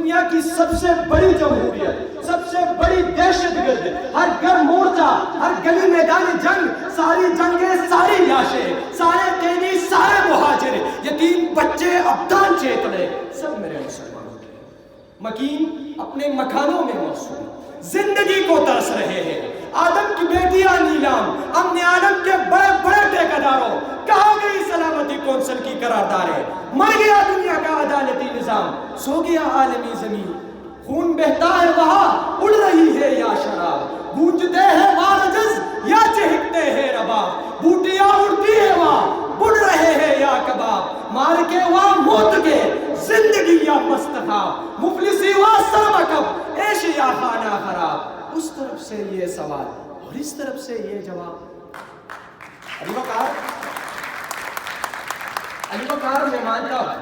دنیا کی سب سے بڑی جمہوریت، سب سے بڑی دہشت گرد، ہر گھر مورچہ، ہر گلی میدان جنگ، ساری جنگیں، ساری لاشیں، سارے قیدی، سارے مہاجر، یتیم بچے، ابدان چیتنے، سب میرے مسلمانوں کے مکین اپنے مکانوں میں موصول زندگی کو ترس رہے ہیں۔ آدم کی بیٹیاں نیلام، امن عالم کے بڑے بڑے ٹھیکیداروں، کہاں گئی سلامتی کونسل کی قراردادیں؟ مر گیا دنیا کا عدالتی نظام، سو گیا عالمی زمین، خون بہتا ہے وہاں، اڑ رہی ہے یا شراب، گونجتے ہیں وارجز یا چہکتے ہیں رباب، بوٹیاں اڑتی ہے وہاں، بڑھ رہے ہیں یا کباب، مار کے وہاں موت کے زندگی یا مستخاب، مفلسی ہوا سرمکب عیش یا خانہ خراب۔ اس طرف سے یہ سوال اور اس طرف سے یہ جواب۔ علی وقار میں مانتا ہوں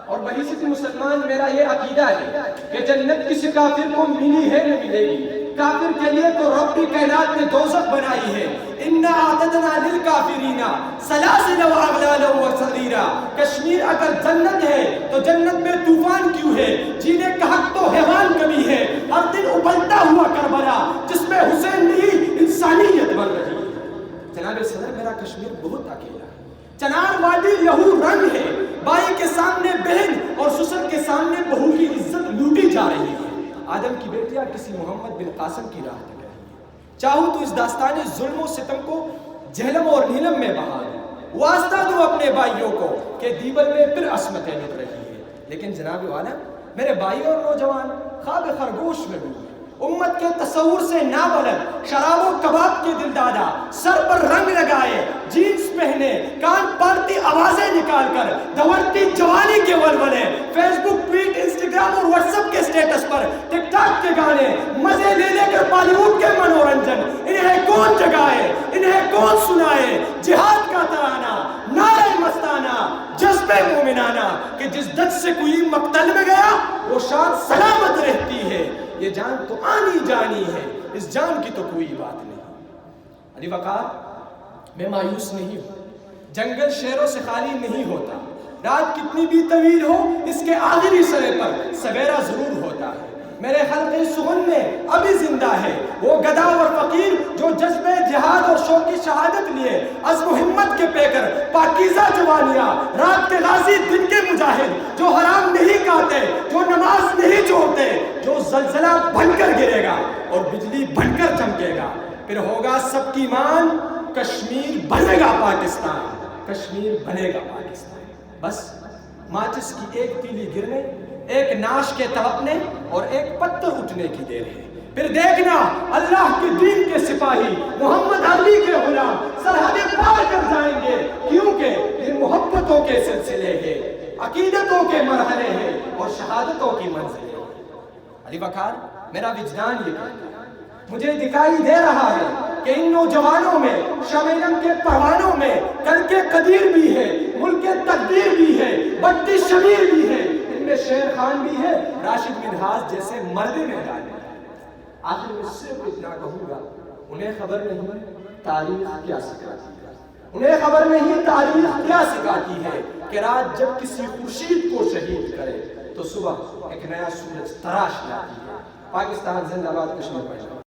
اور بحیثیت مسلمان میرا یہ عقیدہ ہے کہ جنت کسی کافر کو ملی ہے نہ ملے گی۔ کافر کے لیے تو رب کی کائنات نے دوزخ بنائی ہے۔ اِنَّا أَعْتَدْنَا لِلْكَافِرِينَ سَلَاسِلَ وَأَغْلَالًا وَسَعِيرًا۔ کشمیر اگر جنت ہے تو جنت میں طوفان کیوں ہے؟ جینے کا حق تو حیوان کبھی ہے۔ ہر دن ابلتا ہوا کربلا جس میں حسین نہیں انسانیت بن رہی ہے۔ جناب صدر میرا کشمیر بہت اکیلا ہے۔ چنار وادی لہو رنگ ہے، بائی کے سامنے بہن اور سسر کے سامنے بہو کی عزت لوٹی جا رہی ہے۔ آدم کی بیٹیاں کسی محمد بن قاسم کی راہ تک رہی۔ چاہوں تو اس داستان ظلم و ستم کو جہلم اور نیلم میں بہا دوں، واسطہ دو اپنے بھائیوں کو کہ دیبل میں پھر عصمتیں لٹ رہی ہے۔ لیکن جناب والا میرے بھائی اور نوجوان خواب خرگوش میں ڈوبے، امت کے تصور سے نابلد، شراب و کباب کے دل دادا، سر پر رنگ لگائے، جینز پہنے، کان پارتی آوازیں نکال کر، دورتی جوانی کے ولولے، فیس بک، ٹویٹ، انسٹاگرام اور واٹس ایپ کے سٹیٹس پر، ٹک ٹاک کے گانے، مزے لے لے کر بالی ووڈ کے منورنجن، انہیں کون جگائے، انہیں کون سنائے؟ جہاد کا ترانہ، نعرہ مستانہ، جذبہ مومنانہ کہ جس دت سے کوئی مقتل میں گیا وہ شان سلامت رہتی ہے۔ یہ جان تو آنی جانی ہے، اس جان کی تو کوئی بات نہیں۔ علی وقار میں مایوس نہیں ہوں، جنگل شیروں سے خالی نہیں ہوتا، رات کتنی بھی طویل ہو اس کے آخری سرے پر سویرا ضرور ہوتا ہے۔ میرے خلق سخن میں ابھی زندہ ہے وہ گدا اور فقیر جو جذبہ جہاد اور شوق کی شہادت لیے عزم و ہمت کے پیکر، پاکیزہ جوانیاں، رات کے غازی دن کے مجاہد، جو حرام نہیں کھاتے، جو نماز نہیں چھوڑتے، جو زلزلہ بن کر گرے گا اور بجلی بن کر چمکے گا، پھر ہوگا سب کی مان، کشمیر بنے گا پاکستان، کشمیر بنے گا پاکستان۔ بس ماچس کی ایک تیلی گرنے، ایک ناش کے تڑپنے اور ایک پتھر اٹھنے کی دیر ہے، پھر دیکھنا اللہ کے دین کے سپاہی، محمد علی کے غلام سرحدیں پار کر جائیں گے، کیونکہ یہ محبتوں کے سلسلے ہیں، عقیدتوں کے مرحلے ہیں اور شہادتوں کی منزلیں۔ علی وقار میرا وجدان یہ کہتا ہے، مجھے دکھائی دے رہا ہے کہ ان نوجوانوں میں، شمعلم کے پروانوں میں کل کے قدیر بھی ہے، ملک کے تقدیر بھی ہے، بٹی شبیر بھی ہے، ان میں شیر خان بھی ہے، راشد منہاج جیسے مرد میدان ہے۔ آخر میں صرف اتنا کہوں گا، انہیں خبر نہیں تاریخ کیا سکھاتی ہے، انہیں خبر نہیں تاریخ کیا سکھاتی ہے کہ رات جب کسی خورشید کو شہید کرے تو صبح ایک نیا سورج تراش لاتی ہے۔ پاکستان زندہ باد، کشمیر پنجاب۔